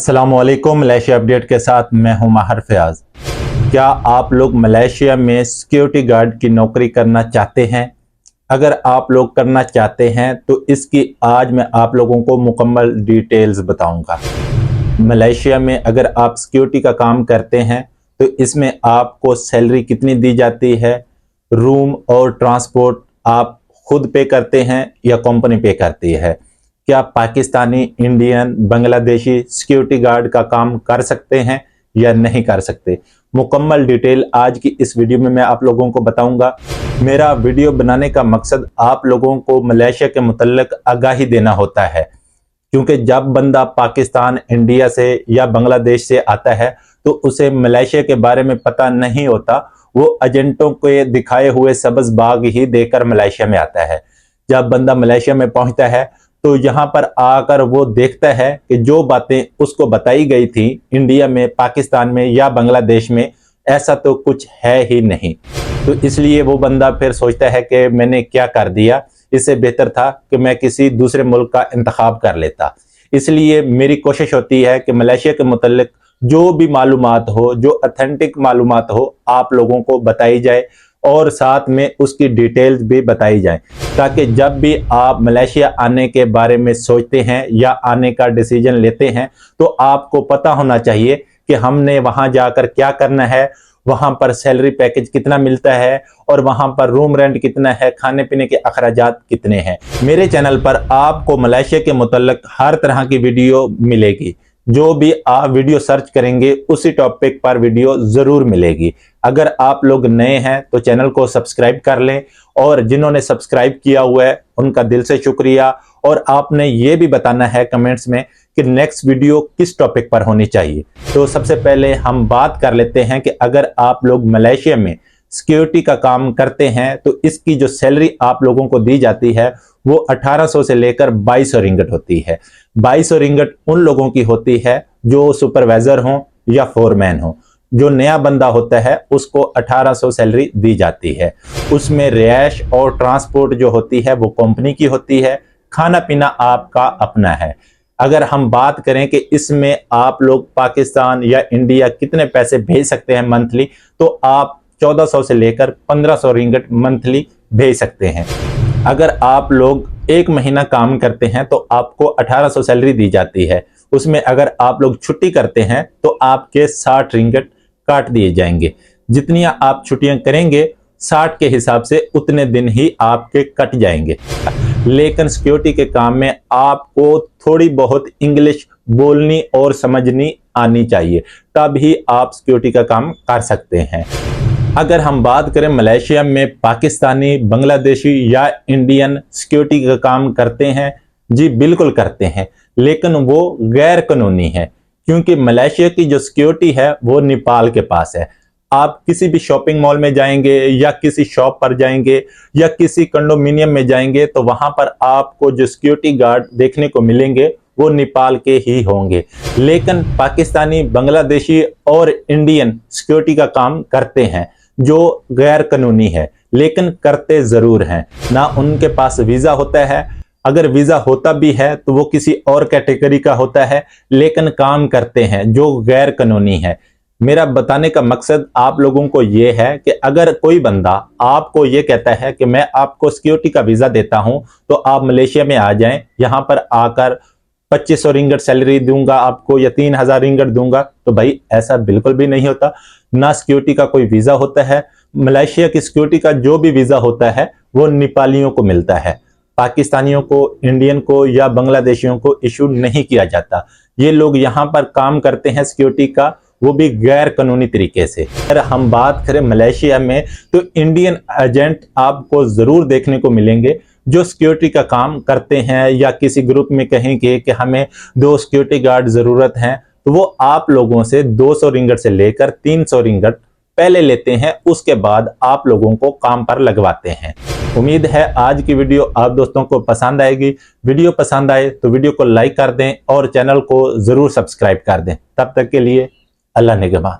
अस्सलामुअलैकुम। Malaysia update के साथ मैं हूं माहिर फयाज। क्या आप लोग मलेशिया में सिक्योरिटी गार्ड की नौकरी करना चाहते हैं? अगर आप लोग करना चाहते हैं तो इसकी आज मैं आप लोगों को मुकम्मल डिटेल्स बताऊंगा। मलेशिया में अगर आप सिक्योरिटी का काम करते हैं तो इसमें आपको सैलरी कितनी दी जाती है, रूम और ट्रांसपोर्ट आप खुद पे करते हैं या कंपनी पे करती है, क्या Pakistani, Indian, Bangladeshi security guard का काम कर सकते हैं या नहीं कर सकते, मुकम्मल डिटेल आज की इस वीडियो में मैं आप लोगों को बताऊंगा। मेरा वीडियो बनाने का मकसद आप लोगों को मलेशिया के मुतल्लिक आगाही देना होता है, क्योंकि जब बंदा पाकिस्तान, इंडिया से या बांग्लादेश से आता है तो उसे मलेशिया के बारे में पता नहीं होता। वो एजेंटों के दिखाए हुए सब्ज बाग ही देकर मलेशिया में आता है। जब बंदा मलेशिया में पहुंचता है तो यहाँ पर आकर वो देखता है कि जो बातें उसको बताई गई थी इंडिया में, पाकिस्तान में या बांग्लादेश में, ऐसा तो कुछ है ही नहीं। तो इसलिए वो बंदा फिर सोचता है कि मैंने क्या कर दिया, इससे बेहतर था कि मैं किसी दूसरे मुल्क का इंतखाब कर लेता। इसलिए मेरी कोशिश होती है कि मलेशिया के मुतल्लिक जो भी मालूमात हो, जो ऑथेंटिक मालूमात हो, आप लोगों को बताई जाए और साथ में उसकी डिटेल्स भी बताई जाए, ताकि जब भी आप मलेशिया आने के बारे में सोचते हैं या आने का डिसीजन लेते हैं तो आपको पता होना चाहिए कि हमने वहां जाकर क्या करना है, वहां पर सैलरी पैकेज कितना मिलता है और वहां पर रूम रेंट कितना है, खाने पीने के अखराजात कितने हैं। मेरे चैनल पर आपको मलेशिया के मुतल्लिक हर तरह की वीडियो मिलेगी। जो भी आप वीडियो सर्च करेंगे उसी टॉपिक पर वीडियो जरूर मिलेगी। अगर आप लोग नए हैं तो चैनल को सब्सक्राइब कर लें, और जिन्होंने सब्सक्राइब किया हुआ है उनका दिल से शुक्रिया। और आपने ये भी बताना है कमेंट्स में कि नेक्स्ट वीडियो किस टॉपिक पर होनी चाहिए। तो सबसे पहले हम बात कर लेते हैं कि अगर आप लोग मलेशिया में सिक्योरिटी का काम करते हैं तो इसकी जो सैलरी आप लोगों को दी जाती है वो 1800 से लेकर 2200 रिंगट होती है। 2200 रिंगट उन लोगों की होती है जो सुपरवाइजर हो या फोरमैन हो। जो नया बंदा होता है उसको 1800 सैलरी दी जाती है। उसमें रिहाइश और ट्रांसपोर्ट जो होती है वो कंपनी की होती है, खाना पीना आपका अपना है। अगर हम बात करें कि इसमें आप लोग पाकिस्तान या इंडिया कितने पैसे भेज सकते हैं मंथली, तो आप 1400 से लेकर 1500 रिंगट मंथली भेज सकते हैं। अगर आप लोग एक महीना काम करते हैं तो आपको 1800 सैलरी दी जाती है। उसमें अगर आप लोग छुट्टी करते हैं तो आपके 60 रिंगट काट दिए जाएंगे। जितनी आप छुट्टियां करेंगे 60 के हिसाब से उतने दिन ही आपके कट जाएंगे। लेकिन सिक्योरिटी के काम में आपको थोड़ी बहुत इंग्लिश बोलनी और समझनी आनी चाहिए, तभी आप सिक्योरिटी का काम कर सकते हैं। अगर हम बात करें मलेशिया में पाकिस्तानी, बांग्लादेशी या इंडियन सिक्योरिटी का काम करते हैं, जी बिल्कुल करते हैं, लेकिन वो गैर कानूनी है। क्योंकि मलेशिया की जो सिक्योरिटी है वो नेपाल के पास है। आप किसी भी शॉपिंग मॉल में जाएंगे या किसी शॉप पर जाएंगे या किसी कंडोमिनियम में जाएंगे तो वहां पर आपको जो सिक्योरिटी गार्ड देखने को मिलेंगे वो नेपाल के ही होंगे। लेकिन पाकिस्तानी, बांग्लादेशी और इंडियन सिक्योरिटी का काम करते हैं जो गैर कानूनी है, लेकिन करते जरूर हैं। ना उनके पास वीजा होता है, अगर वीजा होता भी है तो वो किसी और कैटेगरी का होता है, लेकिन काम करते हैं जो गैर कानूनी है। मेरा बताने का मकसद आप लोगों को ये है कि अगर कोई बंदा आपको ये कहता है कि मैं आपको सिक्योरिटी का वीजा देता हूं तो आप मलेशिया में आ जाएं, यहां पर आकर 2500 रिंगट सैलरी दूंगा आपको या 3000 रिंगट दूंगा, तो भाई ऐसा बिल्कुल भी नहीं होता। ना सिक्योरिटी का कोई वीजा होता है। मलेशिया की सिक्योरिटी का जो भी वीजा होता है वो नेपालियों को मिलता है, पाकिस्तानियों को, इंडियन को या बांग्लादेशियों को इशू नहीं किया जाता। ये लोग यहाँ पर काम करते हैं सिक्योरिटी का, वो भी गैर कानूनी तरीके से। अगर हम बात करें मलेशिया में तो इंडियन एजेंट आपको जरूर देखने को मिलेंगे जो सिक्योरिटी का काम करते हैं, या किसी ग्रुप में कहेंगे कि हमें 2 सिक्योरिटी गार्ड जरूरत हैं तो वो आप लोगों से 200 रिंगट से लेकर 300 रिंगट पहले लेते हैं, उसके बाद आप लोगों को काम पर लगवाते हैं। उम्मीद है आज की वीडियो आप दोस्तों को पसंद आएगी। वीडियो पसंद आए तो वीडियो को लाइक कर दें और चैनल को जरूर सब्सक्राइब कर दें। तब तक के लिए अल्लाह निगहबान।